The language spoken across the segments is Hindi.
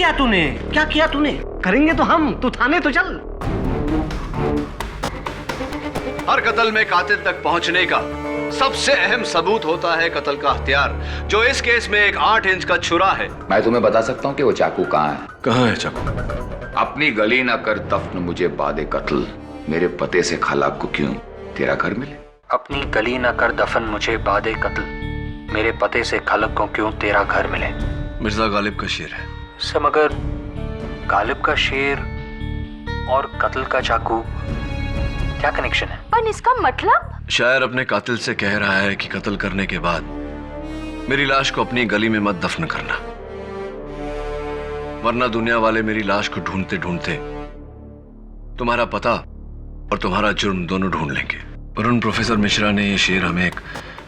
किया तूने? क्या किया तूने? करेंगे तो हम, तू थाने तो चल। हर कत्ल में कातिल तक पहुंचने का सबसे अहम सबूत होता है कत्ल का हथियार, जो इस केस में एक 8 इंच का छुरा है। मैं तुम्हें बता सकता हूँ कि वो चाकू कहाँ है। कहाँ है चाकू? अपनी गली न कर दफन मुझे बादे कत्ल, मेरे पते से खाला को क्यों तेरा घर मिले। अपनी गली न कर दफन मुझे बादे कत्ल, मेरे पते से खलक को क्यों तेरा घर मिले। मिर्जा गालिब का शेर है। सर मगर गालिब का शेर और कत्ल का चाकू क्या कनेक्शन है? पर इसका मतलब? शायर अपने कातिल से कह रहा है कि कत्ल करने के बाद मेरी लाश को अपनी गली में मत दफन करना, वरना दुनिया वाले मेरी लाश को ढूंढते ढूंढते तुम्हारा पता और तुम्हारा जुर्म दोनों ढूंढ लेंगे। वरुण प्रोफेसर मिश्रा ने यह शेर हमें एक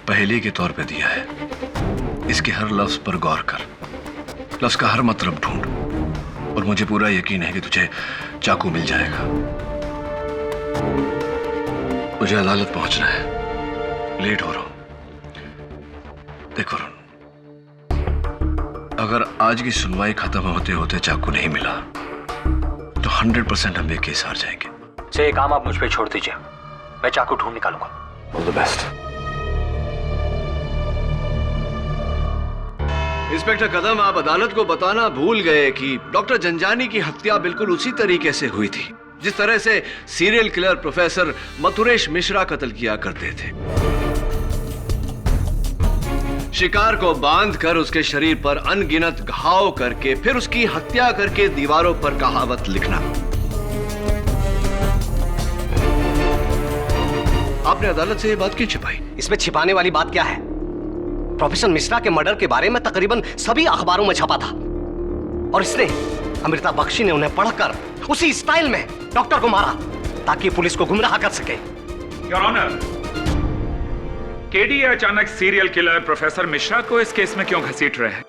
पहेली के तौर पे दिया है। इसके हर लफ्ज पर गौर कर, लफ्ज का हर मतलब ढूंढ, और मुझे पूरा यकीन है कि तुझे चाकू मिल जाएगा। मुझे अदालत पहुंचना है, लेट हो रहा हूं। देखो वरुण, अगर आज की सुनवाई खत्म होते होते चाकू नहीं मिला तो 100% हम ये केस हार जाएंगे। से काम आप मुझ पे छोड़ दीजिए, मैं चाकू ढूंढ निकालूंगा। All the best. इंस्पेक्टर कदम, आप अदालत को बताना भूल गए कि डॉक्टर जंजानी की हत्या बिल्कुल उसी तरीके से हुई थी जिस तरह से serial killer professor Mathuresh Mishra कत्ल किया करते थे। शिकार को बांधकर उसके शरीर पर अनगिनत घाव करके फिर उसकी हत्या करके दीवारों पर कहावत लिखना। आपने अदालत से यह बात क्यों छिपाई? इसमें छिपाने वाली बात क्या है? प्रोफेसर मिश्रा के मर्डर के बारे में तकरीबन सभी अखबारों में छपा था, और इसने अमृता बख्शी ने उन्हें पढ़कर उसी स्टाइल में डॉक्टर को मारा ताकि पुलिस को गुमराह कर सके। योर ऑनर, केडी अचानक सीरियल किलर प्रोफेसर मिश्रा को इस केस में क्यों घसीट रहे हैं?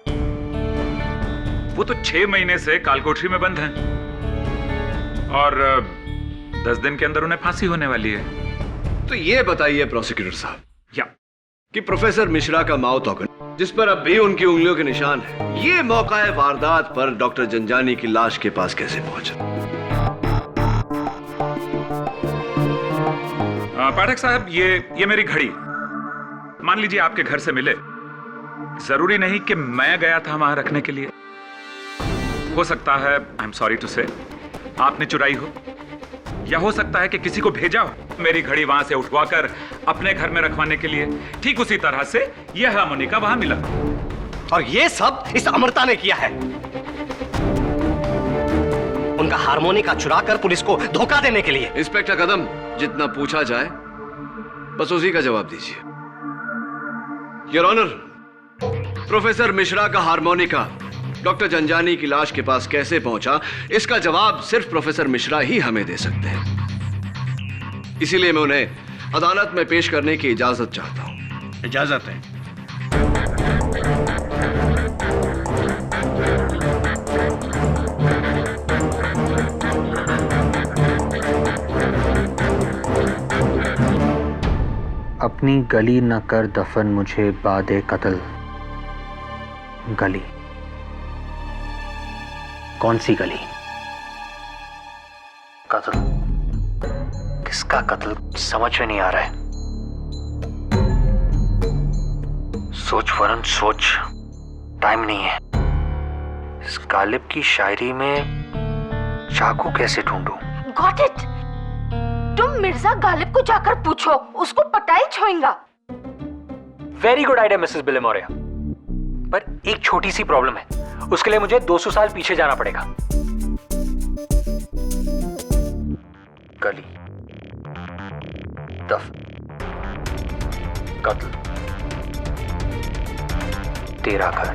वो तो 6 महीने से कालकोठरी में बंद हैं और 10 दिन के अंदर उन्हें फांसी होने वाली है। तो ये बताइए प्रोसिक्यूटर साहब या कि प्रोफेसर मिश्रा का माउथ ऑर्गन, जिस पर अब भी उनकी उंगलियों के निशान है, ये मौका वारदात पर डॉक्टर जंजानी की लाश के पास कैसे पहुंचा? पाठक साहब, ये मेरी घड़ी मान लीजिए आपके घर से मिले। जरूरी नहीं कि मैं गया था वहां रखने के लिए। हो सकता है, आई एम सॉरी टू से, आपने चुराई हो, या हो सकता है कि किसी को भेजा हो मेरी घड़ी वहां से उठवाकर अपने घर में रखवाने के लिए। ठीक उसी तरह से यह हार्मोनिका वहां मिला, और ये सब इस अमृता ने किया है। उनका हार्मोनिका चुराकर पुलिस को धोखा देने के लिए। इंस्पेक्टर कदम, जितना पूछा जाए बस उसी का जवाब दीजिए। योर ऑनर, प्रोफेसर मिश्रा का हार्मोनिका डॉक्टर जंजानी की लाश के पास कैसे पहुंचा, इसका जवाब सिर्फ प्रोफेसर मिश्रा ही हमें दे सकते हैं। इसीलिए मैं उन्हें अदालत में पेश करने की इजाजत चाहता हूं। इजाजत है। अपनी गली न कर दफन मुझे बादे कत्ल। गली? कौन सी गली? कत्ल? किसका कत्ल समझ में नहीं आ रहा है। सोच वरुण सोच, टाइम नहीं है। इस गालिब की शायरी में चाकू कैसे ढूंढूं? Got it. तुम मिर्जा गालिब को जाकर पूछो, उसको पता ही छोएगा। वेरी गुड आइडिया मिसेस बिलेमोरिया, पर एक छोटी सी प्रॉब्लम है। उसके लिए मुझे 200 साल पीछे जाना पड़ेगा। गली, दफन, कत्ल, तेरा घर।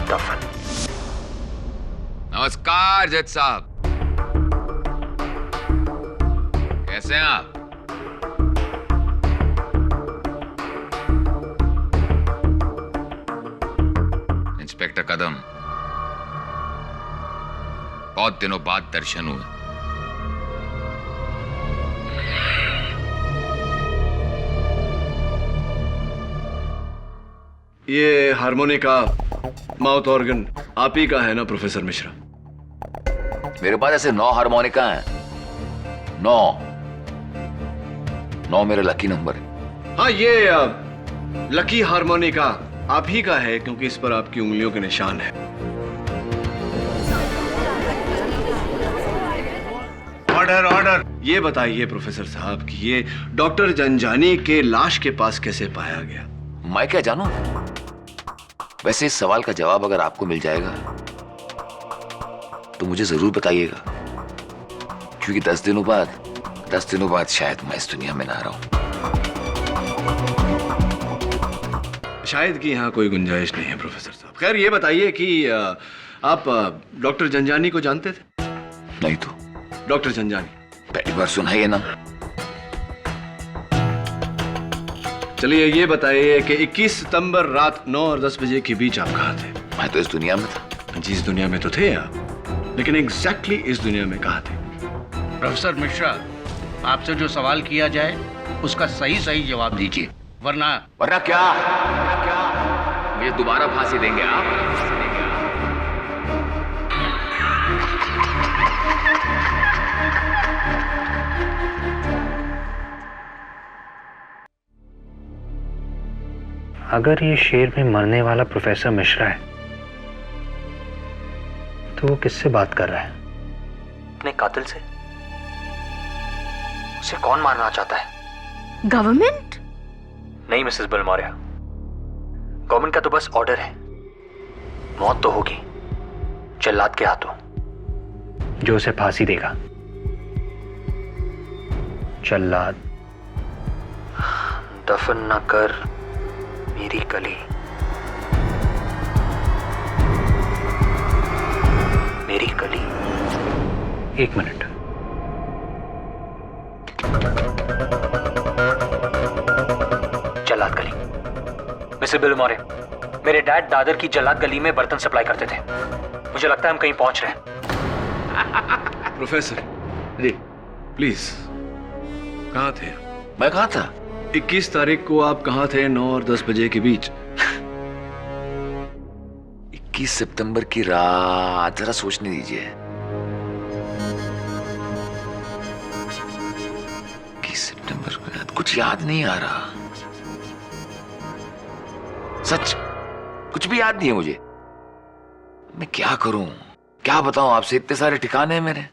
दफन। नमस्कार जज साहब, कैसे हैं आप? इंस्पेक्टर कदम, बहुत दिनों बाद दर्शन हुए। ये हारमोनिका, माउथ ऑर्गन आप ही का है ना प्रोफेसर मिश्रा? मेरे पास ऐसे 9 हारमोनिका हैं। 9 मेरा लकी नंबर है। हाँ, ये लकी हारमोनिका आप ही का है क्योंकि इस पर आपकी उंगलियों के निशान है। Order order. ये बताइए प्रोफेसर साहब कि ये डॉक्टर जंजानी के लाश के पास कैसे पाया गया? मैं क्या जानूं? वैसे इस सवाल का जवाब अगर आपको मिल जाएगा तो मुझे जरूर बताइएगा, क्योंकि 10 दिनों बाद शायद मैं इस दुनिया में ना रहूं। शायद कि यहाँ कोई गुंजाइश नहीं है प्रोफेसर साहब। खैर ये बताइए कि आप डॉक्टर जंजानी को जानते थे? नहीं तो डॉक्टर जंजानी पहली बार सुना है ये नाम। चलिए ये बताइए कि 21 सितंबर रात 9 और 10 बजे के बीच आप कहाँ थे? मैं तो इस दुनिया में था। जी, इस दुनिया में तो थे आप, लेकिन एग्जैक्टली इस दुनिया में कहाँ थे? प्रोफेसर मिश्रा, आपसे जो सवाल किया जाए उसका सही जवाब दीजिए, वरना क्या मुझे दोबारा फांसी देंगे आप? अगर ये शेर में मरने वाला प्रोफेसर मिश्रा है तो वो किससे बात कर रहा है? अपने कातिल से। उसे कौन मारना चाहता है? गवर्नमेंट? नहीं मिसेस बलमौरिया, गवर्नमेंट का तो बस ऑर्डर है। मौत तो होगी जल्लाद के हाथों, जो उसे फांसी देगा। जल्लाद दफन न कर मेरी कली, मेरी कली। 1 मिनट। जल्लाद गली। मिस्टर बिलमोरे, मेरे डैड दादर की जल्लाद गली में बर्तन सप्लाई करते थे। मुझे लगता है हम कहीं पहुंच रहे हैं। प्रोफेसर जी प्लीज, कहाँ थे? मैं कहाँ था? 21 तारीख को आप कहाँ थे 9 और 10 बजे के बीच? 21 सितंबर की रात, जरा सोचने दीजिए। 21 सितंबर की रात, कुछ याद नहीं आ रहा। सच कुछ भी याद नहीं है मुझे। मैं क्या करूं, क्या बताऊं आपसे? इतने सारे ठिकाने हैं मेरे।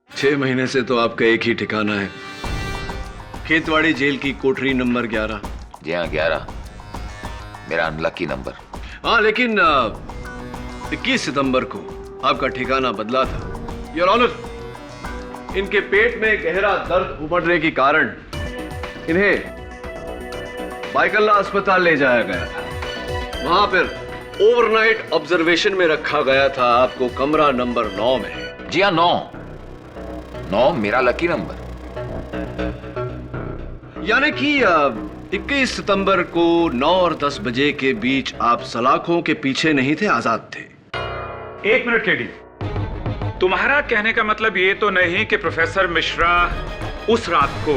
6 महीने से तो आपका एक ही ठिकाना है, खेतवाड़ी जेल की कोठरी नंबर 11। जी हाँ, 11 मेरा अनलकी नंबर। हाँ, लेकिन 21 सितंबर को आपका ठिकाना बदला था। योर ऑनर, इनके पेट में गहरा दर्द उमड़ने के कारण इन्हें बाइकल्ला अस्पताल ले जाया गया था। वहां पर ओवरनाइट ऑब्जर्वेशन में रखा गया था आपको कमरा नंबर 9 में। जी हाँ, 9 मेरा लकी नंबर। यानी कि 21 सितंबर को 9 और 10 बजे के बीच आप सलाखों के पीछे नहीं थे, आजाद थे। 1 मिनट केडी, तुम्हारा कहने का मतलब ये तो नहीं कि प्रोफेसर मिश्रा उस रात को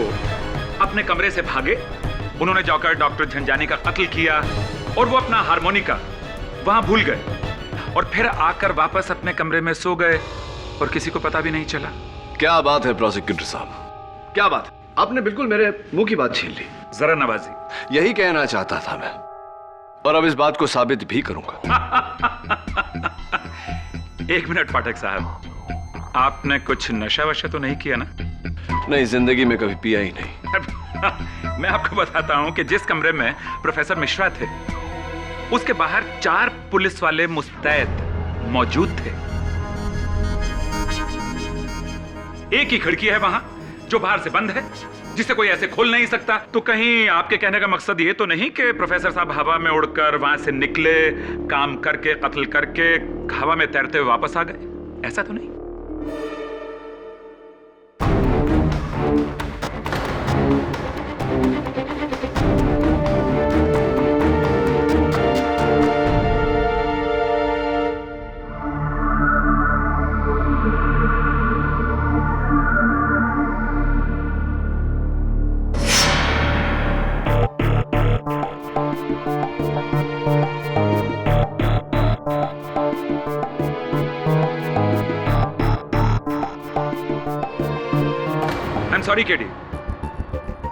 अपने कमरे से भागे, उन्होंने जाकर डॉक्टर झंझानी का कत्ल किया और वो अपना हारमोनिका वहां भूल गए और फिर आकर वापस अपने कमरे में सो गए और किसी को पता भी नहीं चला? क्या बात है प्रोसिक्यूटर साहब, क्या बात है? आपने बिल्कुल मेरे मुंह की बात छीन ली। जरा नवाजी, यही कहना चाहता था मैं, और अब इस बात को साबित भी करूंगा। 1 मिनट पाठक साहब, आपने कुछ नशा वशा तो नहीं किया ना? नहीं, जिंदगी में कभी पिया ही नहीं। मैं आपको बताता हूं कि जिस कमरे में प्रोफेसर मिश्रा थे उसके बाहर 4 पुलिस वाले मुस्तैद मौजूद थे। एक ही खिड़की है वहां जो बाहर से बंद है, जिसे कोई ऐसे खोल नहीं सकता। तो कहीं आपके कहने का मकसद ये तो नहीं कि प्रोफेसर साहब हवा में उड़कर वहां से निकले, काम करके, कत्ल करके हवा में तैरते हुए वापस आ गए? ऐसा तो नहीं? सॉरी केडी,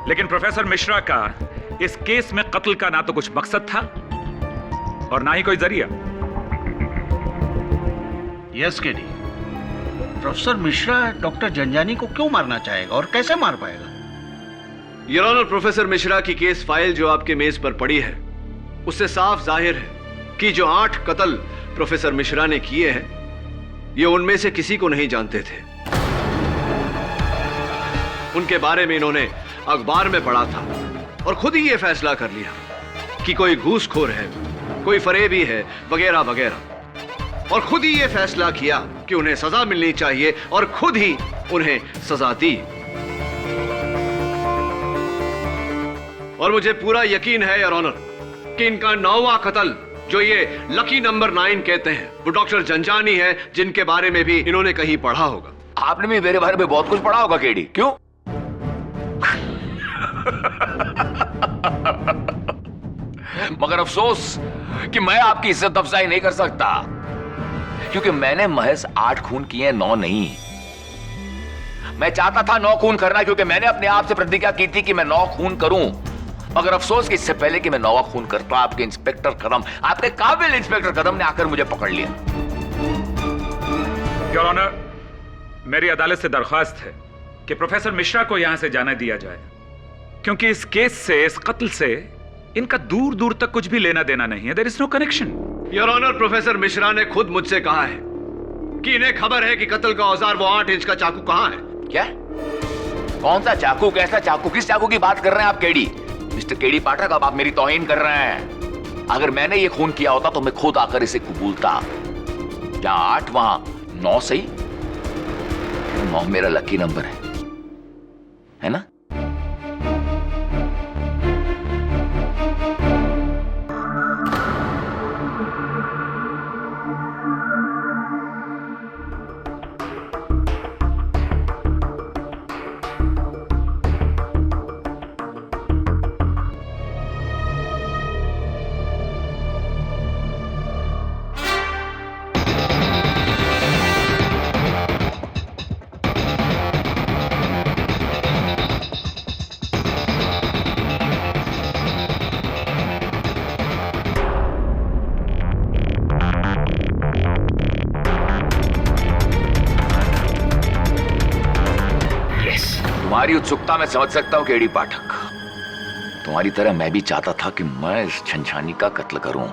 लेकिन प्रोफेसर मिश्रा का इस केस में कत्ल का ना तो कुछ मकसद था और ना ही कोई जरिया। Yes KD, professor Mishra doctor Janjani को क्यों मारना चाहेगा और कैसे मार पाएगा? योर ऑनर, प्रोफेसर मिश्रा की केस फाइल जो आपके मेज पर पड़ी है, उससे साफ जाहिर है कि जो 8 कत्ल प्रोफेसर मिश्रा ने किए हैं, ये उनमें से किसी को नहीं जानते थे। उनके बारे में इन्होंने अखबार में पढ़ा था और खुद ही ये फैसला कर लिया कि कोई घूसखोर है, कोई फरेबी है, वगैरह वगैरह, और खुद ही ये फैसला किया कि उन्हें सजा मिलनी चाहिए और खुद ही उन्हें सजा दी। और मुझे पूरा यकीन है योर ऑनर कि इनका 9वां कत्ल, जो ये लकी नंबर 9 कहते हैं, वो डॉक्टर जंजानी है, जिनके बारे में भी इन्होंने कहीं पढ़ा होगा। आपने भी मेरे बारे में बहुत कुछ पढ़ा होगा केडी, क्यों? मगर अफसोस कि मैं आपकी इज्जत अफजाई नहीं कर सकता, क्योंकि मैंने महज 8 खून किए, 9 नहीं। मैं चाहता था 9 खून करना, क्योंकि मैंने अपने आप से प्रतिज्ञा की थी कि मैं 9 खून करूं। मगर अफसोस कि इससे पहले कि मैं 9वां खून करता, आपके इंस्पेक्टर कदम, आपके काबिल इंस्पेक्टर कदम ने आकर मुझे पकड़ लिया। योर ऑनर, मेरी अदालत से दरख्वास्त है कि प्रोफेसर मिश्रा को यहां से जाने दिया जाए, क्योंकि इस केस से, इस कत्ल से इनका दूर दूर तक कुछ भी लेना देना नहीं है। There is no connection. Your honour, professor Mishra ने खुद मुझसे कहा है कि इन्हें खबर है कि कत्ल का औजार, वो 8 इंच का चाकू कहां है। क्या? कौन सा चाकू, कैसा चाकू, किस चाकू की बात कर रहे हैं आप केडी? मिस्टर केडी पाठक, अब आप मेरी तौहीन कर रहे हैं। अगर मैंने ये खून किया होता तो मैं खुद आकर इसे कबूलता। जहां 8 वहां 9 सही। 9 मेरा लकी नंबर है ना? तुम्हारी उत्सुकता मैं समझ सकता हूं केडी पाठक। तुम्हारी तरह मैं भी चाहता था कि मैं इस झंझानी का कत्ल करूं।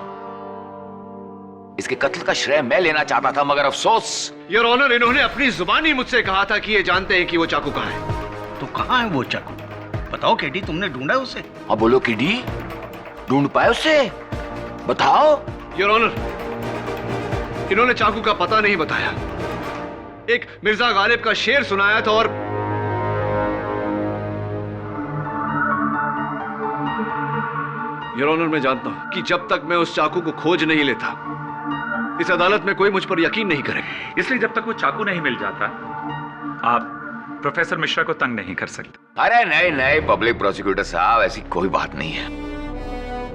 इसके कत्ल का श्रेय मैं लेना चाहता था, मगर अफसोस। योर ऑनर, इन्होंने अपनी जुबानी मुझसे कहा था कि ये जानते हैं कि वो चाकू कहां है। तो कहां है वो चाकू? बताओ केडी, तुमने ढूंढा उसे? हाँ बोलो केडी, ढूंढ पाए उसे? बताओ। योर ऑनर, इन्होंने चाकू का पता नहीं बताया। एक मिर्जा गालिब का शेर सुनाया था और योर ऑनर, मैं जानता हूं कि जब तक मैं उस चाकू को खोज नहीं लेता, इस अदालत में कोई मुझ पर यकीन नहीं करेगा। इसलिए जब तक वो चाकू नहीं मिल जाता, आप प्रोफेसर मिश्रा को तंग नहीं कर सकते। अरे नहीं नहीं पब्लिक प्रोसिक्यूटर साहब, ऐसी कोई बात नहीं है।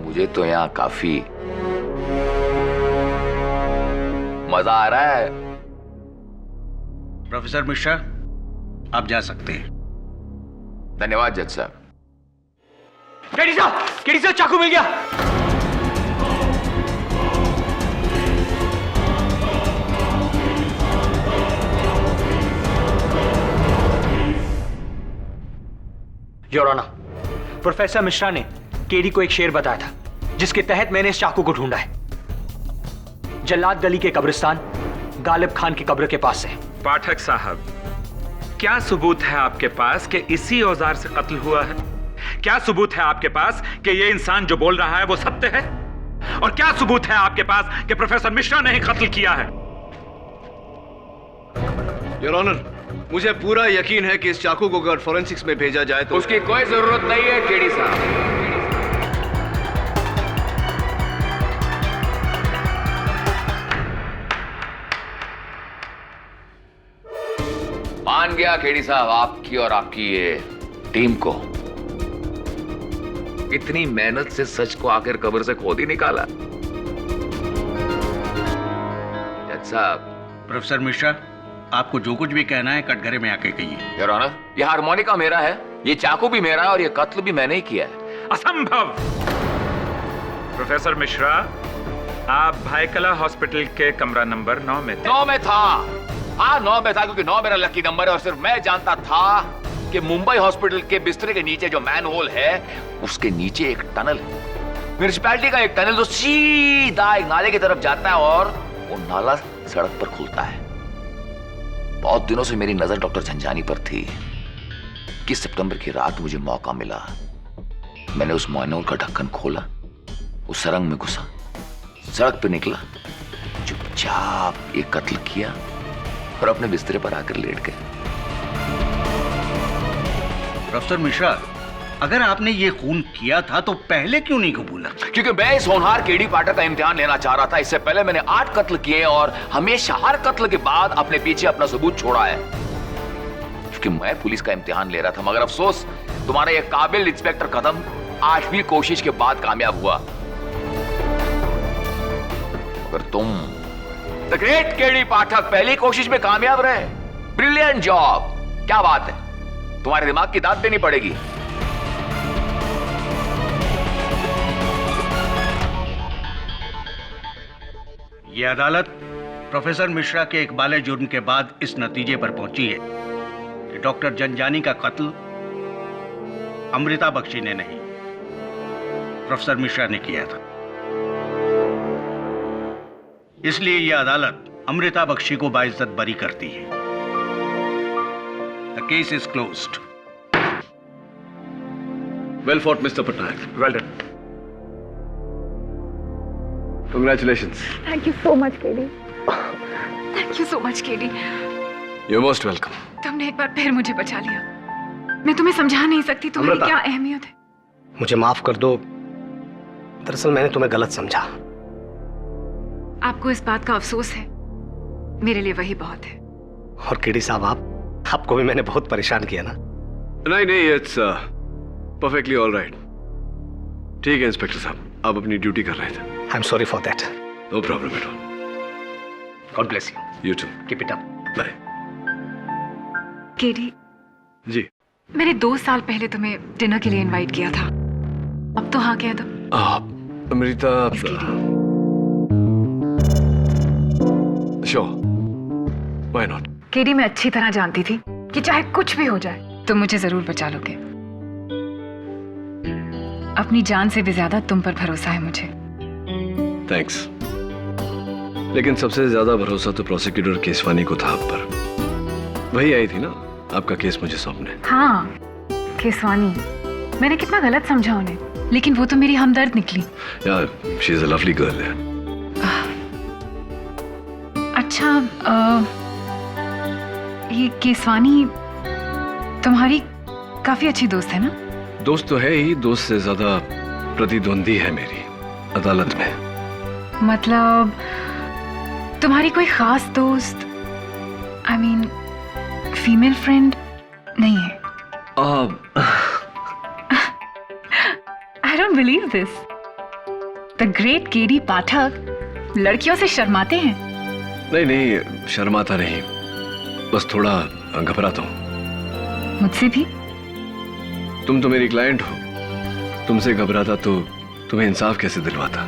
मुझे तो यहाँ काफी मजा आ रहा है। प्रोफेसर मिश्रा, आप जा सकते हैं। धन्यवाद जज साहब। केडी साहब, चाकू मिल गया। योर ऑनर, प्रोफेसर मिश्रा ने केडी को एक शेर बताया था, जिसके तहत मैंने इस चाकू को ढूंढा है। जल्लाद गली के कब्रिस्तान गालिब खान की कब्र के पास है। पाठक साहब, क्या सबूत है आपके पास कि इसी औजार से कत्ल हुआ है? क्या सबूत है आपके पास कि यह इंसान जो बोल रहा है वो सत्य है? और क्या सबूत है आपके पास कि प्रोफेसर मिश्रा ने ही कत्ल किया है? योर ऑनर, मुझे पूरा यकीन है कि इस चाकू को अगर फोरेंसिक्स में भेजा जाए तो उसकी कोई जरूरत नहीं है केडी साहब। मान गया केडी साहब आपकी और आपकी ये टीम को। इतनी मेहनत से सच को आखिर कब्र से खोद ही निकाला। जज साहब। प्रोफेसर मिश्रा, आपको जो कुछ भी कहना है कटघरे में आके कहिए। योर ऑनर, ये हारमोनिका मेरा है, ये चाकू भी मेरा है और ये कत्ल भी मैंने ही किया है। असंभव। प्रोफेसर मिश्रा, आप भाईकला हॉस्पिटल के कमरा नंबर 9 में थे। 9 में था। हाँ 9 में था, क्योंकि 9 मेरा लकी नंबर है और सिर्फ मैं जानता था कि मुंबई हॉस्पिटल के बिस्तर के नीचे जो मैन होल है उसके नीचे एक टनल है, म्युनिसिपैलिटी का एक टनल जो सीधा एक नाले की तरफ जाता है और वो नाला सड़क पर खुलता है। बहुत दिनों से मेरी नजर डॉक्टर झंझानी पर थी कि सितंबर की रात मुझे मौका मिला। मैंने उस मैनहोल का ढक्कन खोला, उस सुरंग में घुसा, सड़क पे निकला, चुपचाप एक कत्ल किया और अपने बिस्तरे पर आकर लेट गए। प्रोफेसर मिश्रा, अगर आपने ये खून किया था तो पहले क्यों नहीं कबूला? क्योंकि मैं इस होनहार केडी पाठक का इम्तिहान लेना चाह रहा था। इससे पहले मैंने 8 कत्ल किए और हमेशा हर कत्ल के बाद अपने पीछे अपना सबूत छोड़ा है, क्योंकि मैं पुलिस का इम्तिहान ले रहा था। मगर अफसोस, तुम्हारा ये काबिल इंस्पेक्टर कदम 8वीं कोशिश के बाद कामयाब हुआ। मगर तुम द ग्रेट केडी पाठक पहली कोशिश में कामयाब रहे। Brilliant job. क्या बात है, तुम्हारे दिमाग की दाद देनी पड़ेगी। ये अदालत प्रोफेसर मिश्रा के इकबाले जुर्म के बाद इस नतीजे पर पहुंची है कि डॉक्टर जंजानी का कत्ल अमृता बख्शी ने नहीं, प्रोफेसर मिश्रा ने किया था। इसलिए यह अदालत अमृता बख्शी को बाइज्जत बरी करती है। The case is closed. Well fought mister Patnaik. Well done. Congratulations. Thank you so much KD. Thank you so much KD. You're most welcome. तुमने एक बार फिर मुझे बचा लिया। मैं तुम्हें समझा नहीं सकती तुम्हारी अमृता। क्या अहमियत है। मुझे माफ कर दो, दरअसल मैंने तुम्हें गलत समझा। आपको इस बात का अफसोस है, मेरे लिए वही बहुत है। और केडी साहब, आपको भी मैंने बहुत परेशान किया ना। नहीं, इट्स परफेक्टली ऑल राइट। ठीक है इंस्पेक्टर साहब, आप अपनी ड्यूटी कर रहे थे। I am sorry for that. No problem at all. God bless you. You too. Keep it up. Bye. KD, ji. मैंने 2 साल पहले तुम्हें डिनर के लिए इनवाइट किया था, अब तो हाँ कह दो। Amrita, sure, why not. KD, मैं अच्छी तरह जानती थी कि चाहे कुछ भी हो जाए तुम मुझे जरूर बचा लोगे। अपनी जान से भी ज्यादा तुम पर भरोसा है मुझे। थैंक्स। लेकिन सबसे ज्यादा भरोसा तो प्रोसिक्यूटर केसवानी को था आप पर। वही आई थी ना आपका केस मुझे सौंपने। हाँ, केसवानी। मैंने कितना गलत समझा उन्हें, लेकिन वो तो मेरी हमदर्द निकली। यार, she is a lovely girl है। अच्छा, ये केसवानी तुम्हारी काफी अच्छी दोस्त है ना? दोस्त तो है ही, दोस्त से ज्यादा प्रतिद्वंदी है मेरी अदालत में। मतलब तुम्हारी कोई खास दोस्त, आई मीन फीमेल फ्रेंड नहीं है? I don't believe this. The great KD Pathak लड़कियों से शर्माते हैं? नहीं, शर्माता नहीं, बस थोड़ा घबराता हूँ। मुझसे भी? तुम तो मेरी क्लाइंट हो, तुमसे घबराता तो तुम्हें इंसाफ कैसे दिलवाता।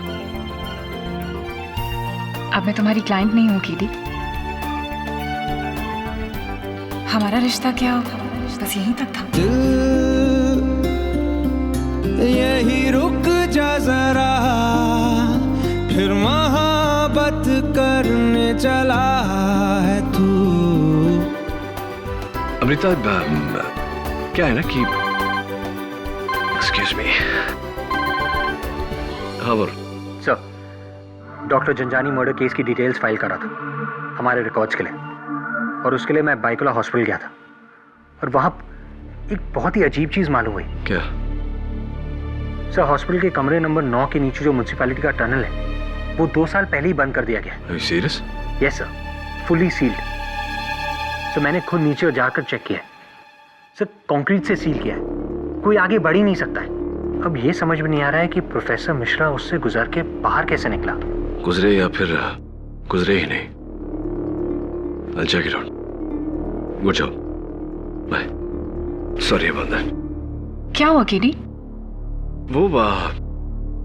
अब मैं तुम्हारी क्लाइंट नहीं हूँ केडी। हमारा रिश्ता क्या बस यहीं तक था। यही रुक जा जरा, फिर मोहब्बत करने चला है तू। अमृता, क्या है ना कि एक्सक्यूज मी। हाँ बोल। Sir, doctor Zanjani murder case की डिटेल्स फाइल करा था हमारे रिकॉर्ड्स के लिए, और उसके लिए मैं बाइकोला हॉस्पिटल गया था और वहां एक बहुत ही अजीब चीज मालूम हुई। क्या? सर, हॉस्पिटल के कमरे नंबर 9 के नीचे जो म्युनिसिपैलिटी का टनल है वो 2 साल पहले ही बंद कर दिया गया। Are you serious? Yes sir, fully sealed. Sir, मैंने खुद नीचे जाकर चेक किया है सर, कंक्रीट से सील किया है, कोई आगे बढ़ ही नहीं सकता है। अब ये समझ में नहीं आ रहा है कि प्रोफेसर मिश्रा उससे गुजर के बाहर कैसे निकला। गुजरे या फिर गुजरे ही नहीं। I'll check it out. Good job, bye. Sorry Bandan. क्या हुआ केडी? वो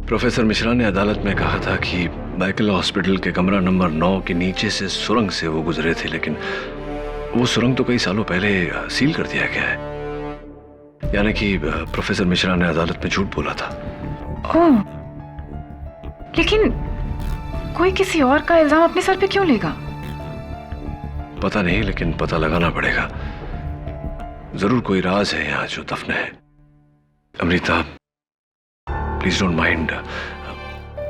प्रोफेसर मिश्रा ने अदालत में कहा था कि बैकल हॉस्पिटल के कमरा नंबर 9 के नीचे से सुरंग से वो गुजरे थे, लेकिन वो सुरंग तो कई सालों पहले सील कर दिया गया है। यानी कि प्रोफेसर मिश्रा ने अदालत में झूठ बोला था। ओह, लेकिन कोई किसी और का इल्जाम अपने सर पे क्यों लेगा? पता नहीं, लेकिन पता लगाना पड़ेगा। जरूर कोई राज है यहाँ जो दफन है। Amrita, please don't mind.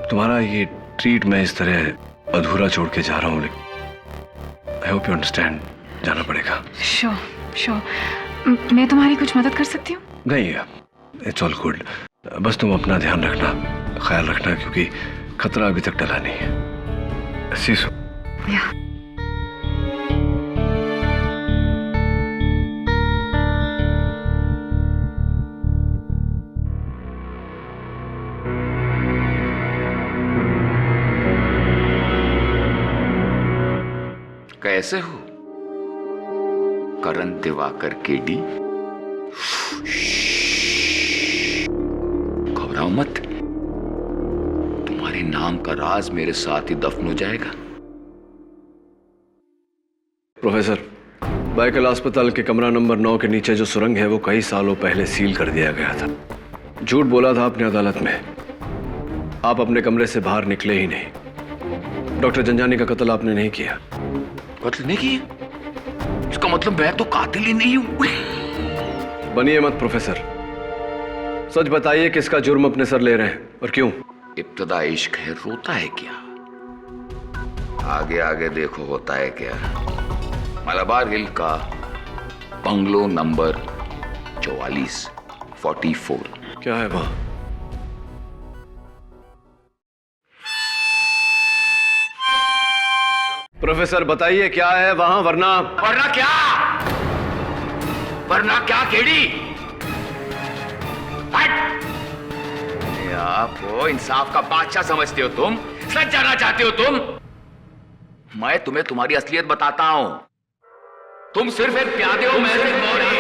तुम्हारा ये ट्रीट मैं इस तरह अधूरा छोड़ के जा रहा हूँ, लेकिन आई होप यू अंडरस्टैंड। जाना पड़ेगा। Sure sure. मैं तुम्हारी कुछ मदद कर सकती हूँ? नहीं, इट्स ऑल गुड। बस तुम अपना ध्यान रखना, ख्याल रखना, क्योंकि खतरा अभी तक टला नहीं है। सीसो। या। कैसे हो करण दिवाकर केडी? घबराओ मत, तुम्हारे नाम का राज मेरे साथ ही दफन हो जाएगा। प्रोफेसर, बैकल अस्पताल के कमरा नंबर 9 के नीचे जो सुरंग है वो कई सालों पहले सील कर दिया गया था। झूठ बोला था आपने अदालत में। आप अपने कमरे से बाहर निकले ही नहीं। डॉक्टर जंजानी का कत्ल आपने नहीं किया। कत्ल नहीं किया? इसका मतलब मैं तो कातिल ही नहीं हूं। बनिए मत प्रोफेसर, सच बताइए किसका जुर्म अपने सर ले रहे हैं और क्यों? इब्तदा इश्क है, रोता है क्या? आगे आगे देखो होता है क्या। मलाबार हिल का बंगलो नंबर 44। क्या है वहां? प्रोफेसर बताइए क्या है वहां, वरना क्या? वरना क्या केडी? आपको इंसाफ का बादशाह समझते हो तुम? सच जाना चाहते हो तुम? मैं तुम्हें तुम्हारी असलियत बताता हूं। तुम सिर्फ एक प्यादे हो, मैं सिर्फ मोरी।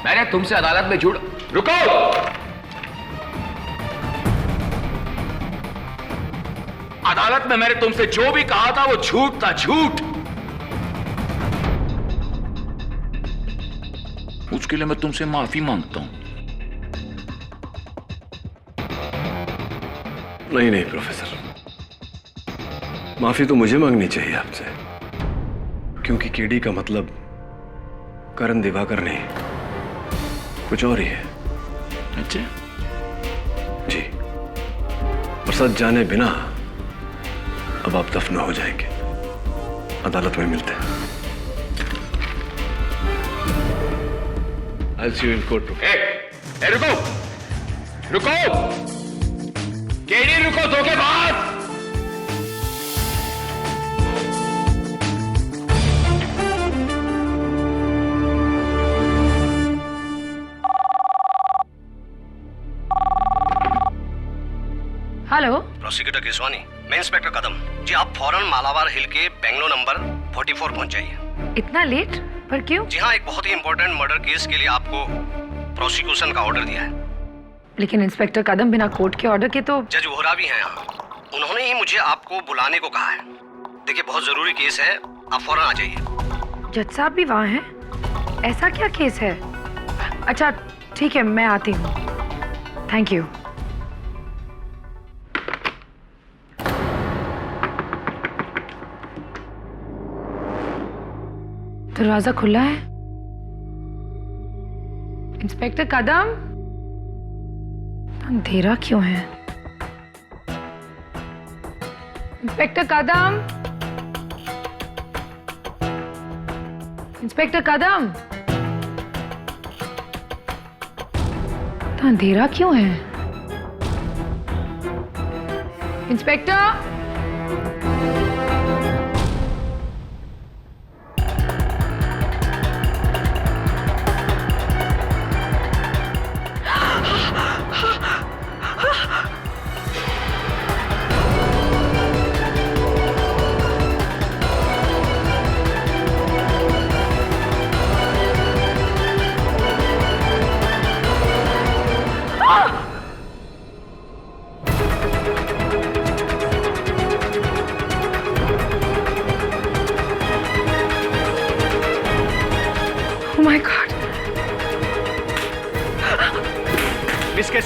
मैंने तुमसे अदालत में झूठ। रुको! अदालत में मैंने तुमसे जो भी कहा था वो झूठ था, झूठ। उसके लिए मैं तुमसे माफी मांगता हूं। नहीं प्रोफेसर, माफी तो मुझे मांगनी चाहिए आपसे, क्योंकि केडी का मतलब करण दिवाकर नहीं, कुछ और ही है। अच्छा जी, और सच जाने बिना अब आप दफन हो जाएंगे। अदालत में मिलते हैं। I'll see you in court. रुको रुको केडी, रुको, धोखेबाज। हेलो, प्रोसिक्यूटर केसवानी, मैं इंस्पेक्टर कदम जी। आप फौरन मालाबार हिल के बेंगलो नंबर 44 पहुंच जाइए। इतना लेट? पर क्यों? जी हाँ, एक बहुत ही इंपॉर्टेंट मर्डर केस के लिए आपको प्रोसिक्यूशन का ऑर्डर दिया है। लेकिन इंस्पेक्टर कदम, बिना कोर्ट के ऑर्डर के तो। जज वोहरा भी हैं यहाँ, उन्होंने ही मुझे आपको बुलाने को कहा है। देखिए, बहुत जरूरी केस है, आप फौरन आ जाइए। जज साहब भी वहाँ हैं? ऐसा क्या केस है? अच्छा ठीक है, मैं आती हूँ। Thank you. दरवाजा खुला है। इंस्पेक्टर कदम, अंधेरा क्यों है? इंस्पेक्टर कदम, इंस्पेक्टर कदम, तो अंधेरा क्यों है? इंस्पेक्टर,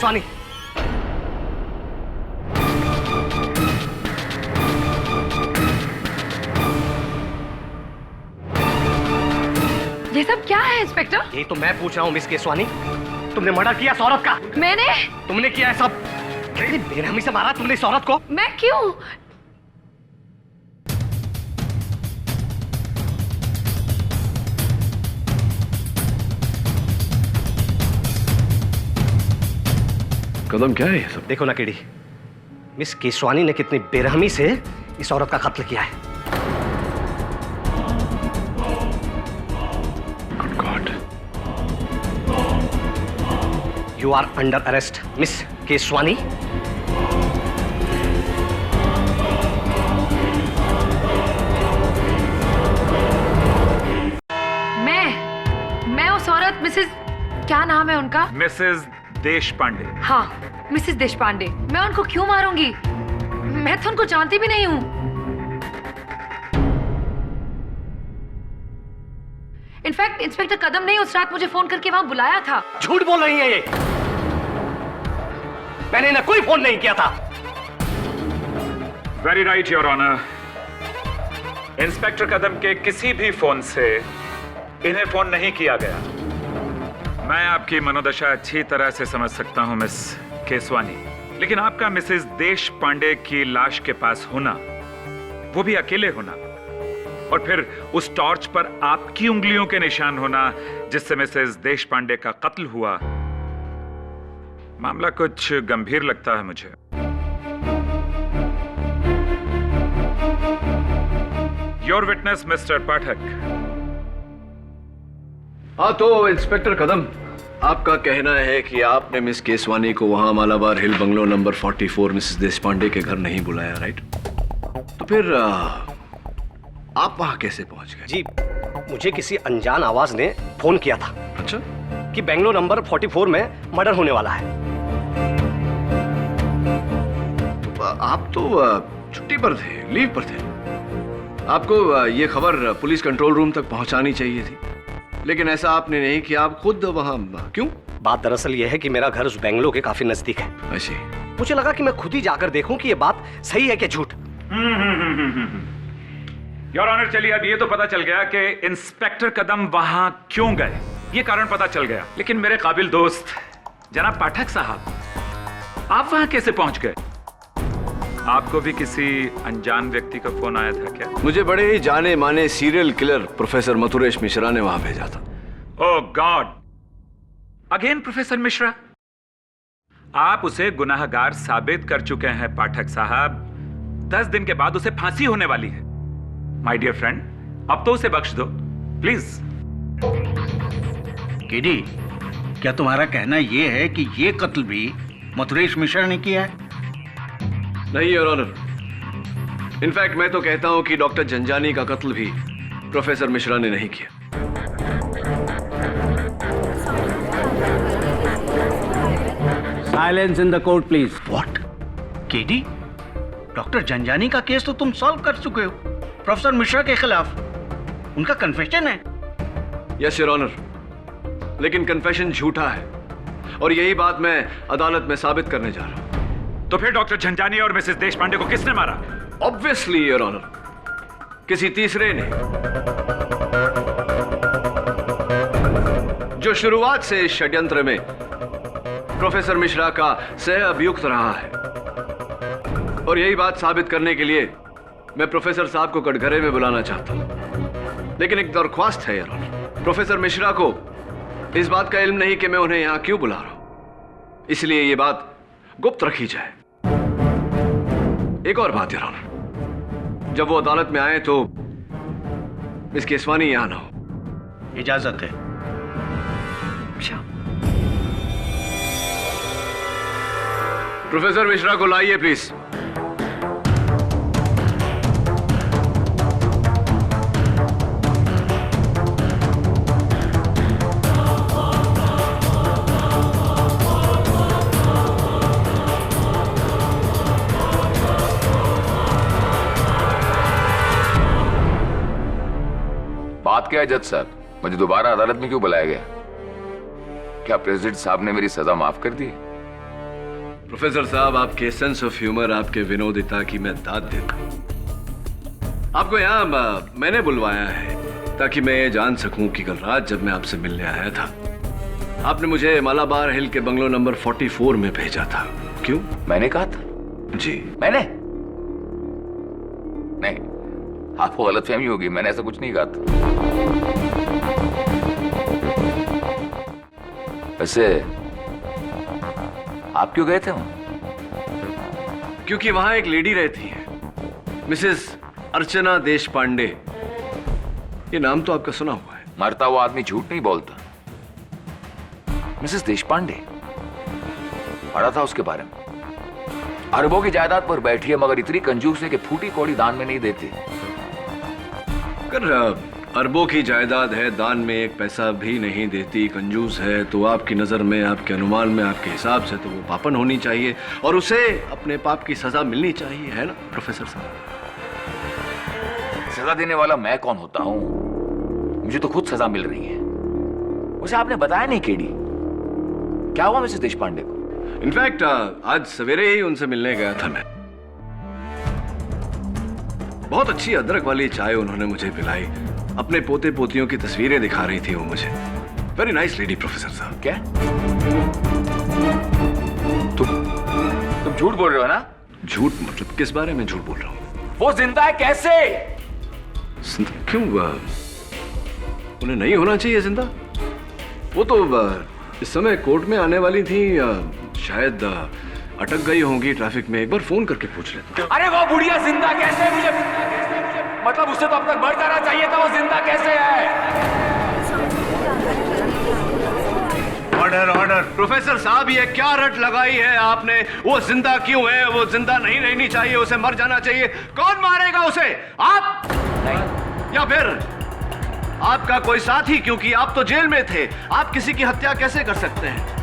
केसवानी। ये सब क्या है इंस्पेक्टर? यही तो मैं पूछ रहा हूँ मिस केसवानी, तुमने मर्डर किया इस औरत का? मैंने? तुमने किया है सब? कितनी बेरहमी से मारा तुमने इस औरत को? मैं क्यों? कदम क्या है ये सब? देखो ना केडी, मिस केसवानी ने कितनी बेरहमी से इस औरत का कत्ल किया है। Good God. You are under arrest miss Keswani. मैं उस औरत मिसेस, क्या नाम है उनका? मिसेस देश पांडे। हाँ, मिसेस देशपांडे। मैं उनको क्यों मारूंगी? मैं तो उनको जानती भी नहीं हूँ। इनफैक्ट इंस्पेक्टर कदम ने उस रात मुझे फोन करके वहां बुलाया था। झूठ बोल रही है ये। मैंने इन्हें कोई फोन नहीं किया था। Very right your honour. Inspector Kadam के किसी भी फोन से इन्हें फोन नहीं किया गया। मैं आपकी मनोदशा अच्छी तरह से समझ सकता हूं मिस केसवानी, लेकिन आपका मिसेस देश पांडे की लाश के पास होना, वो भी अकेले होना, और फिर उस टॉर्च पर आपकी उंगलियों के निशान होना जिससे मिसेस देश पांडे का कत्ल हुआ, मामला कुछ गंभीर लगता है मुझे। योर विटनेस मिस्टर पाठक। हाँ तो इंस्पेक्टर कदम, आपका कहना है कि आपने मिस केसवानी को वहां मालाबार हिल बंगलो नंबर 44 मिसेस देशपांडे के घर नहीं बुलाया, राइट? तो फिर आप वहां कैसे पहुंच गए? जी, मुझे किसी अनजान आवाज ने फोन किया था। अच्छा, कि बेंगलोर नंबर 44 में मर्डर होने वाला है। आप तो छुट्टी पर थे, लीव पर थे। आपको ये खबर पुलिस कंट्रोल रूम तक पहुंचानी चाहिए थी, लेकिन ऐसा आपने नहीं किया। आप खुद वहां क्यों? बात दरअसल यह है कि मेरा घर उस बेंगलो के काफी नजदीक है। ऐसे मुझे लगा कि मैं खुद ही जाकर देखूं कि ये बात सही है कि झूठ। योर ऑनर, चलिए अब ये तो पता चल गया कि इंस्पेक्टर कदम वहां क्यों गए, ये कारण पता चल गया। लेकिन मेरे काबिल दोस्त जनाब पाठक साहब, आप वहां कैसे पहुंच गए? आपको भी किसी अनजान व्यक्ति का फोन आया था क्या? मुझे बड़े ही जाने माने serial killer professor Mathuresh Mishra ने वहां भेजा था। ओह गॉड, अगेन प्रोफेसर मिश्रा? आप उसे गुनाहगार साबित कर चुके हैं पाठक साहब। 10 दिन के बाद उसे फांसी होने वाली है। माय डियर फ्रेंड, अब तो उसे बख्श दो प्लीज। केडी, क्या तुम्हारा कहना यह है कि ये कत्ल भी मथुरेश मिश्रा ने किया है? नहीं योर ऑनर, इनफैक्ट मैं तो कहता हूं कि डॉक्टर जंजानी का कत्ल भी प्रोफेसर मिश्रा ने नहीं किया। Silence in the court please. What? KD, doctor Janjani का केस तो तुम सॉल्व कर चुके हो प्रोफेसर मिश्रा के खिलाफ। उनका कन्फेशन है। यस योर ऑनर, लेकिन कन्फेशन झूठा है और यही बात मैं अदालत में साबित करने जा रहा हूं। तो फिर डॉक्टर झंझानी और मिसेस देशपांडे को किसने मारा? ऑब्वियसली योर ऑनर, किसी तीसरे ने, जो शुरुआत से इस षड्यंत्र में प्रोफेसर मिश्रा का सह अभियुक्त रहा है। और यही बात साबित करने के लिए मैं प्रोफेसर साहब को कटघरे में बुलाना चाहता हूं। लेकिन एक दरख्वास्त है योर ऑनर, प्रोफेसर मिश्रा को इस बात का इल्म नहीं कि मैं उन्हें यहां क्यों बुला रहा हूं, इसलिए यह बात गुप्त रखी जाए। एक और बात योर ऑनर, जब वो अदालत में आए तो मिस केसवानी यहां ना हो। इजाजत है। प्रोफेसर मिश्रा को लाइए प्लीज। बात क्या है जज साहब, मुझे दोबारा अदालत में क्यों बुलाया गया? क्या प्रेसिडेंट साहब ने मेरी सजा माफ कर दी? प्रोफेसर साहब, आपके सेंस ऑफ ह्यूमर, आपके विनोदिता की मैं दाद देता हूं। आपको यहाँ मैंने बुलवाया है ताकि मैं ये जान सकूं कि कल रात जब मैं आपसे मिलने आया था, आपने मुझे मालाबार हिल के बंगलो नंबर 44 में भेजा था। क्यों? मैंने कहा था? जी। मैंने नहीं, आपको गलतफहमी होगी, मैंने ऐसा कुछ नहीं कहा था। वैसे आप क्यों गए थे वहां? क्योंकि वहां एक लेडी रहती है, मिसेस अर्चना देशपांडे। ये नाम तो आपका सुना हुआ है। मरता हुआ आदमी झूठ नहीं बोलता। मिसेस देशपांडे, पढ़ा था उसके बारे में। अरबों की जायदाद पर बैठी है, मगर इतनी कंजूस है कि फूटी कौड़ी दान में नहीं देती। कर अरबों की जायदाद है, दान में एक पैसा भी नहीं देती, कंजूस है, तो आपकी नजर में, आपके अनुमान में, आपके हिसाब से तो वो पापन होनी चाहिए और उसे अपने पाप की सजा मिलनी चाहिए, है ना प्रोफेसर साहब? सजा देने वाला मैं कौन होता हूं? मुझे तो खुद सजा मिल रही है। उसे आपने बताया नहीं केडी, क्या हुआ मिसेस देशपांडे को? इनफैक्ट आज सवेरे ही उनसे मिलने गया था मैं। बहुत अच्छी अदरक वाली चाय उन्होंने मुझे पिलाई, अपने पोते पोतियों की तस्वीरें दिखा रही थी वो मुझे। वेरी नाइस लेडी प्रोफेसर साहब। क्या तुम झूठ बोल रहे हो ना? झूठ मतलब किस बारे में झूठ बोल रहा हूँ? वो जिंदा है कैसे? क्यों? उन्हें नहीं होना चाहिए जिंदा? वो तो इस समय कोर्ट में आने वाली थी, शायद अटक गई होंगी ट्रैफिक में। एक बार फोन करके पूछ लेता। अरे वो बुढ़िया जिंदा कैसे? मुझे मतलब उससे तो अब तक मर जाना चाहिए था, वो जिंदा कैसे है? Order order. प्रोफेसर साहब, ये क्या रट लगाई है आपने? वो जिंदा क्यों है? वो जिंदा नहीं रहनी चाहिए, उसे मर जाना चाहिए। कौन मारेगा उसे? आप? नहीं। या फिर आपका कोई साथी? क्योंकि आप तो जेल में थे, आप किसी की हत्या कैसे कर सकते हैं?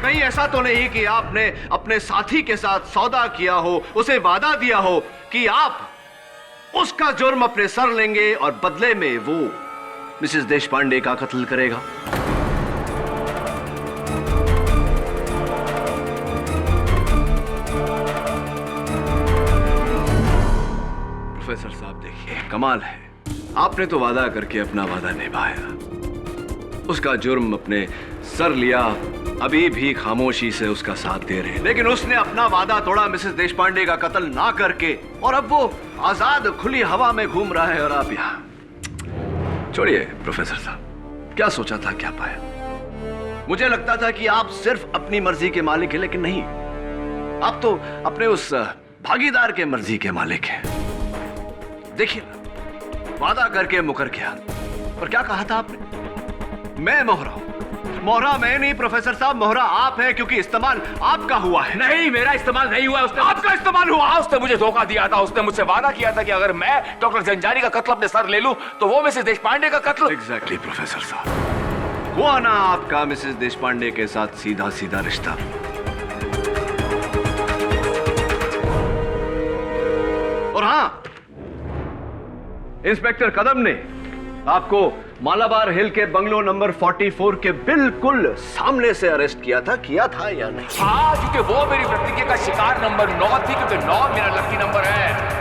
कहीं ऐसा तो नहीं कि आपने अपने साथी के साथ सौदा किया हो, उसे वादा दिया हो कि आप उसका जुर्म अपने सर लेंगे और बदले में वो मिसेस देशपांडे का कत्ल करेगा? प्रोफेसर साहब देखिए, कमाल है, आपने तो वादा करके अपना वादा निभाया, उसका जुर्म अपने सर लिया, अभी भी खामोशी से उसका साथ दे रहे हैं। लेकिन उसने अपना वादा तोड़ा मिसेस देशपांडे का कत्ल ना करके, और अब वो आजाद खुली हवा में घूम रहा है और आप यहां। छोड़िए प्रोफेसर साहब, क्या सोचा था क्या पाया? मुझे लगता था कि आप सिर्फ अपनी मर्जी के मालिक हैं, लेकिन नहीं, आप तो अपने उस भागीदार के मर्जी के मालिक हैं। देखिए, वादा करके मुकर गया, पर क्या कहा था आपने? मैं मोहरा हूं। मोहरा मैं नहीं प्रोफेसर साहब, मोहरा आप हैं, क्योंकि इस्तेमाल आपका हुआ है। नहीं, मेरा इस्तेमाल नहीं हुआ, उसने आपका इस्तेमाल हुआ। उसने मुझे धोखा दिया था। उसने मुझसे वादा किया था कि अगर मैं डॉक्टर जंजानी का कत्ल अपने सर ले लूं तो वो मिसेस देशपांडे का कत्ल। एग्जैक्टली प्रोफेसर साहब, हुआ ना आपका मिसेस देशपांडे के साथ सीधा सीधा रिश्ता। और हां, इंस्पेक्टर कदम ने आपको मालाबार हिल के बंगलो नंबर 44 के बिल्कुल सामने से अरेस्ट किया था या नहीं? हाँ, क्योंकि वो मेरी प्रतिज्ञा का शिकार नंबर 9 थी, क्योंकि 9 मेरा लकी नंबर है।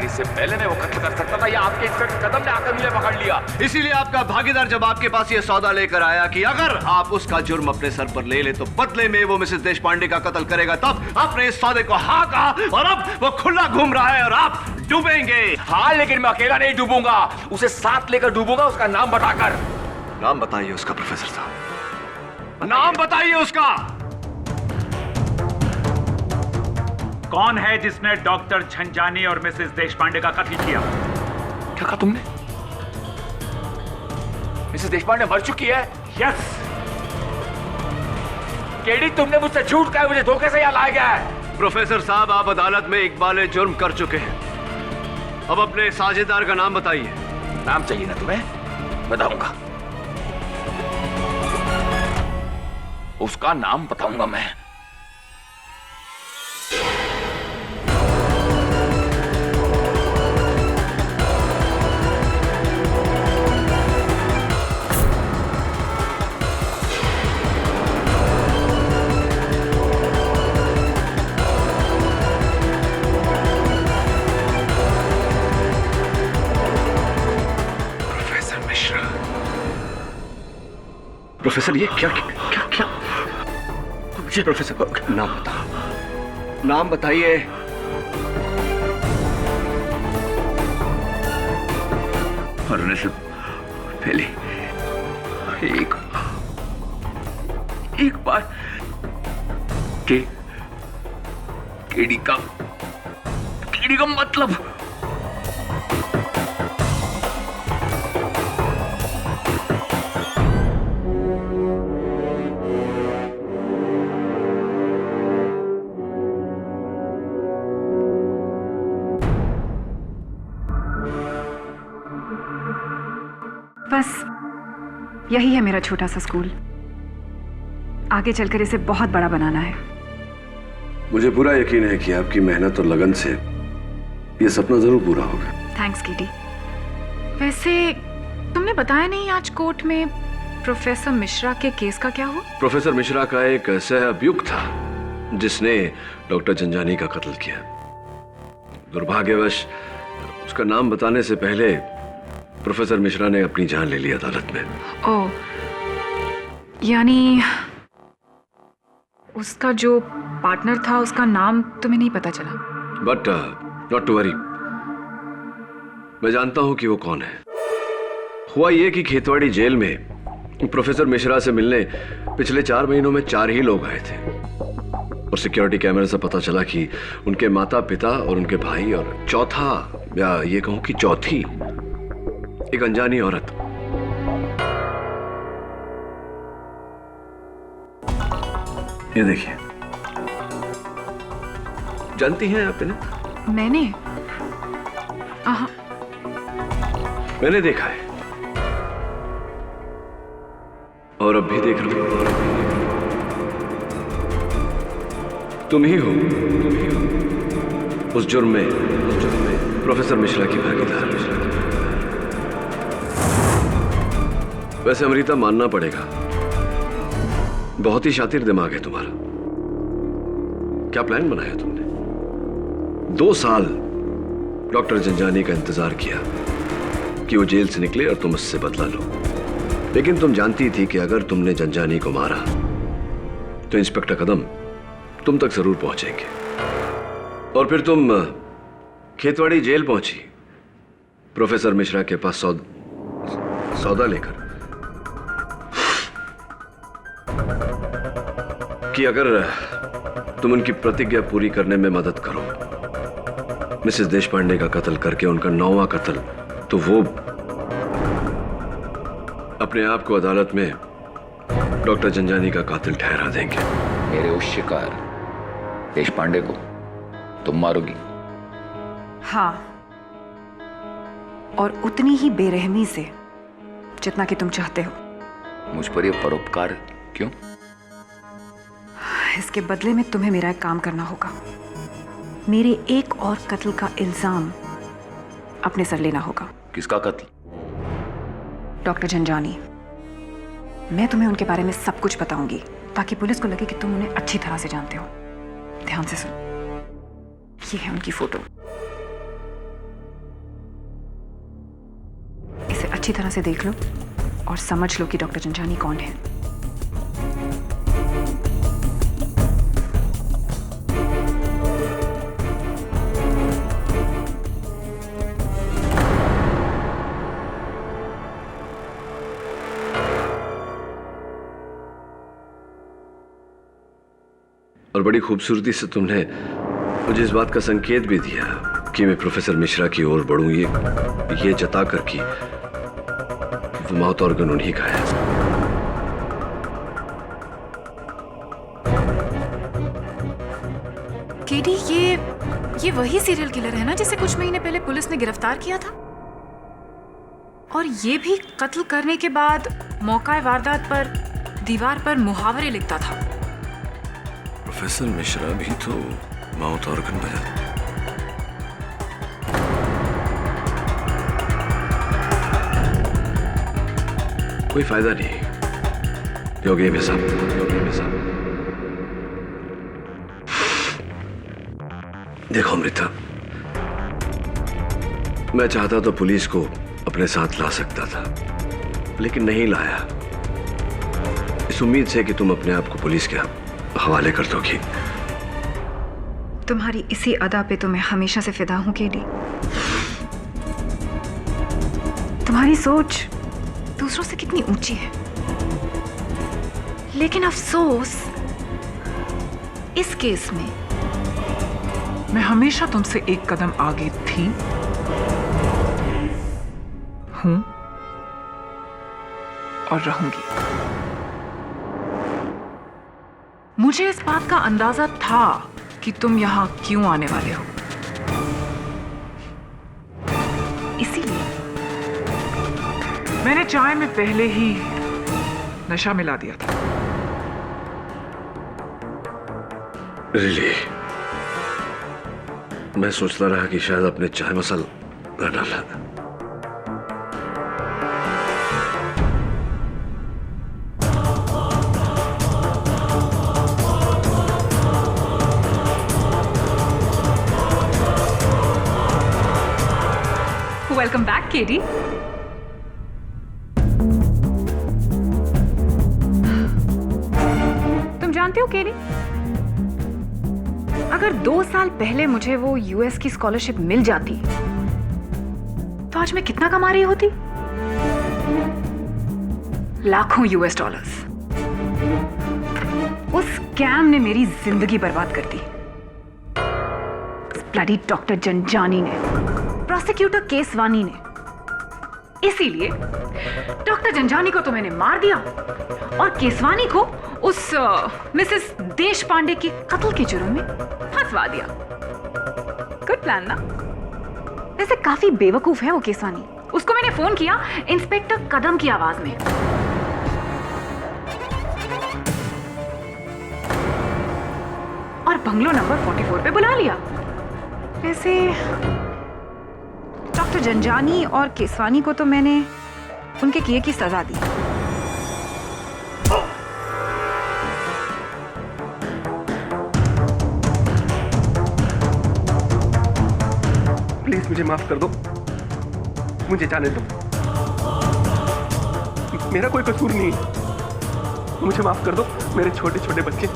इससे पहले मैं वो कत्ल कर सकता था, या आपके इंस्पेक्टर कदम ने आकर मुझे पकड़ लिया। इसीलिए आपका भागीदार जब आपके पास ये सौदा लेकर आया कि अगर आप उसका जुर्म अपने सर पर ले ले तो बदले में वो मिसेस देशपांडे का कत्ल करेगा, तब आपने इस सौदे को हाँ कहा, और अब वो खुला घूम रहा है और आप डूबेंगे। हाँ, लेकिन मैं अकेला नहीं डूबूंगा, उसे साथ लेकर डूबूंगा, उसका नाम बताकर। नाम बताइए उसका प्रोफेसर साहब, नाम बताइए उसका। कौन है जिसने डॉक्टर झंझानी और मिसेस देशपांडे का कत्ल किया? क्या कहा तुमने? मिसेस देशपांडे मर चुकी है? यस। केडी, तुमने मुझसे झूठ कहा, मुझे धोखे से यहाँ लाया गया है। प्रोफेसर साहब, आप अदालत में इकबाल जुर्म कर चुके हैं, अब अपने साझेदार का नाम बताइए। नाम चाहिए ना तुम्हें? बताऊंगा, उसका नाम बताऊंगा मैं। प्रोफेसर ये क्या क्या क्या मुझे प्रोफेसर नाम बताओ, नाम बताइए। मरने से पहले एक बार केडी का मतलब बस यही है मेरा छोटा सा स्कूल। आगे चलकर इसे बहुत बड़ा बनाना है। मुझे पूरा यकीन है कि आपकी मेहनत और लगन से ये सपना जरूर पूरा होगा। Thanks KD. वैसे तुमने बताया नहीं आज कोर्ट में प्रोफेसर मिश्रा के केस का क्या हुआ? प्रोफेसर मिश्रा का एक सह अभियुक्त था जिसने डॉक्टर जंजानी का कत्ल किया। दुर्भाग्यवश उसका नाम बताने से पहले प्रोफेसर मिश्रा ने अपनी जान ले ली अदालत में। ओह, यानी उसका जो पार्टनर था उसका नाम तुम्हें नहीं पता चला? बट नॉट टू वरी, मैं जानता हूं कि वो कौन है। हुआ ये कि खेतवाड़ी जेल में प्रोफेसर मिश्रा से मिलने पिछले 4 महीनों में 4 ही लोग आए थे और सिक्योरिटी कैमरे से पता चला कि उनके माता पिता और उनके भाई और चौथा या ये कहूं कि चौथी एक अनजानी औरत। ये देखिए, जानती हैं आप इन्हें? मैंने देखा है और अब भी देख रहा हूं। तुम ही हो उस जुर्म में प्रोफेसर मिश्रा की भागीदार। वैसे अमृता मानना पड़ेगा, बहुत ही शातिर दिमाग है तुम्हारा। क्या प्लान बनाया तुमने? 2 साल डॉक्टर जंजानी का इंतजार किया कि वो जेल से निकले और तुम उससे बदला लो। लेकिन तुम जानती थी कि अगर तुमने जंजानी को मारा तो इंस्पेक्टर कदम तुम तक जरूर पहुंचेंगे और फिर तुम खेतवाड़ी जेल पहुंची प्रोफेसर मिश्रा के पास सौदा लेकर कि अगर तुम उनकी प्रतिज्ञा पूरी करने में मदद करो, मिसेस देशपांडे का कत्ल करके उनका 9वां कत्ल, तो वो अपने आप को अदालत में डॉक्टर जंजानी का कातिल ठहरा देंगे। मेरे उस शिकार देशपांडे को तुम मारोगी? हाँ, और उतनी ही बेरहमी से जितना कि तुम चाहते हो। मुझ पर यह परोपकार क्यों? इसके बदले में तुम्हें मेरा एक काम करना होगा। मेरे एक और कत्ल का इल्जाम अपने सर लेना होगा। किसका कत्ल? डॉक्टर जंजानी। मैं तुम्हें उनके बारे में सब कुछ बताऊंगी ताकि पुलिस को लगे कि तुम उन्हें अच्छी तरह से जानते हो। ध्यान से सुन, ये है उनकी फोटो। इसे अच्छी तरह से देख लो और समझ लो कि डॉक्टर जंजानी कौन है। और बड़ी खूबसूरती से तुमने मुझे इस बात का संकेत भी दिया कि मैं प्रोफेसर मिश्रा की ओर बढ़ूं, ये जता कर कि वो मौत ऑर्गन उन्हीं का है। केडी, ये वही सीरियल किलर है ना जिसे कुछ महीने पहले पुलिस ने गिरफ्तार किया था? और ये भी कत्ल करने के बाद मौका वारदात पर दीवार पर मुहावरे लिखता था। प्रोफेसर मिश्रा भी तो माउथ ऑर्गन बजा। कोई फायदा नहीं। योगी में सब देखो अमृता, मैं चाहता तो पुलिस को अपने साथ ला सकता था, लेकिन नहीं लाया। इस उम्मीद से कि तुम अपने आप को पुलिस के हवाले कर दोगी। तुम्हारी इसी अदा पे तो मैं हमेशा से फिदा हूं केडी। तुम्हारी सोच दूसरों से कितनी ऊंची है, लेकिन अफसोस इस केस में मैं हमेशा तुमसे एक कदम आगे थी, हूं और रहूंगी। मुझे इस बात का अंदाजा था कि तुम यहां क्यों आने वाले हो, इसीलिए मैंने चाय में पहले ही नशा मिला दिया था। रिली, मैं सोचता रहा कि शायद अपने चाय मसाला न डाला। Welcome back KD. तुम जानते हो केडी, अगर 2 साल पहले मुझे वो यूएस की स्कॉलरशिप मिल जाती तो आज मैं कितना कमा रही होती? लाखों यूएस डॉलर्स। उस स्कैम ने मेरी जिंदगी बर्बाद कर दी। ब्लडी डॉक्टर जंजानी ने, प्रोसिक्यूटर केसवानी ने। इसीलिए डॉक्टर जंजानी को तो मैंने मार दिया और केसवानी को उस मिसेस देश पांडे के कत्ल के जुर्म में फंसवा दिया। गुड प्लान ना? वैसे काफी बेवकूफ है वो केसवानी। उसको मैंने फोन किया इंस्पेक्टर कदम की आवाज में। और बंगलो नंबर 44 पे बुला लिया। वैसे डॉक्टर जंजानी और केसवानी को तो मैंने उनके किए की सजा दी। प्लीज मुझे माफ कर दो, मुझे जाने दो, मेरा कोई कसूर नहीं है। मुझे माफ कर दो, मेरे छोटे छोटे बच्चे,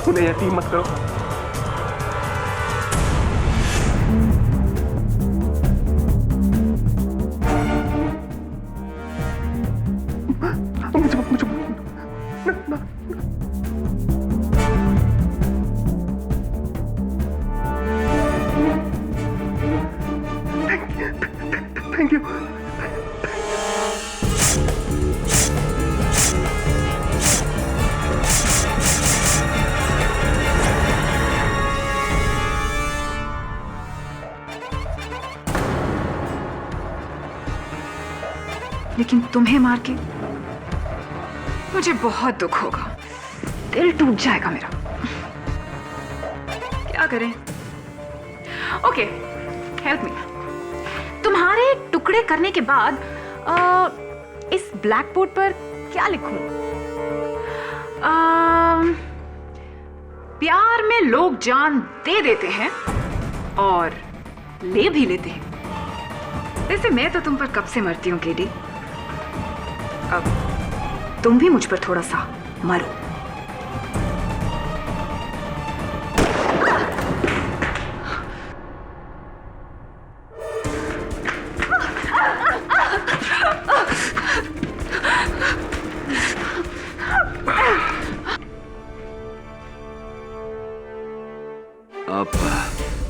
उन्हें यतीम मत करो। Thank you. लेकिन तुम्हें मार के मुझे बहुत दुख होगा, दिल टूट जाएगा मेरा। क्या करें? Okay, help me. तुम्हारे टुकड़े करने के बाद इस ब्लैक बोर्ड पर क्या लिखूं? प्यार में लोग जान दे देते हैं और ले भी लेते हैं। वैसे मैं तो तुम पर कब से मरती हूं केडी। अब तुम भी मुझ पर थोड़ा सा मरो। आप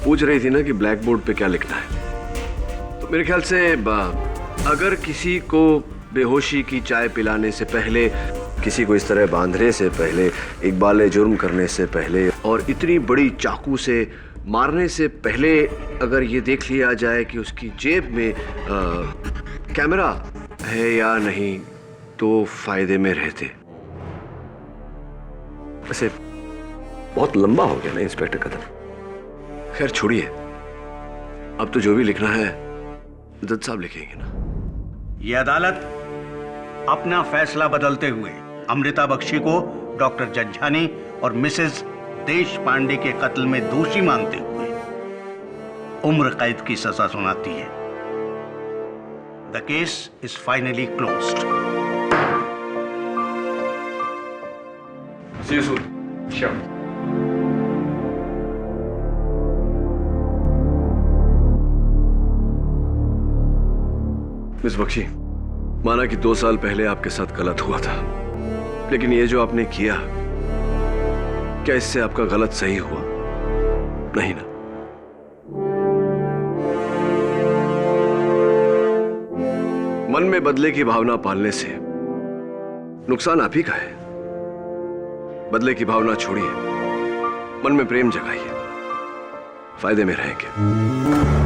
पूछ रही थी ना कि ब्लैक बोर्ड पे क्या लिखना है, तो मेरे ख्याल से अगर किसी को बेहोशी की चाय पिलाने से पहले, किसी को इस तरह बांधने से पहले, इकबाल जुर्म करने से पहले और इतनी बड़ी चाकू से मारने से पहले अगर ये देख लिया जाए कि उसकी जेब में कैमरा है या नहीं, तो फायदे में रहते। वैसे बहुत लंबा हो गया ना इंस्पेक्टर कदम। खैर छोड़िए, अब तो जो भी लिखना है जज साहब लिखेंगे ना। ये अदालत अपना फैसला बदलते हुए अमृता बख्शी को डॉक्टर जंजानी और मिसेस देश पांडे के कत्ल में दोषी मानते हुए उम्र कैद की सजा सुनाती है। The case is finally closed. See you soon. Sure. Miss Bakshi, माना कि 2 साल पहले आपके साथ गलत हुआ था, लेकिन ये जो आपने किया, क्या इससे आपका गलत सही हुआ? नहीं ना? मन में बदले की भावना पालने से नुकसान आप ही का है। बदले की भावना छोड़िए, मन में प्रेम जगाइए, फायदे में रहेंगे।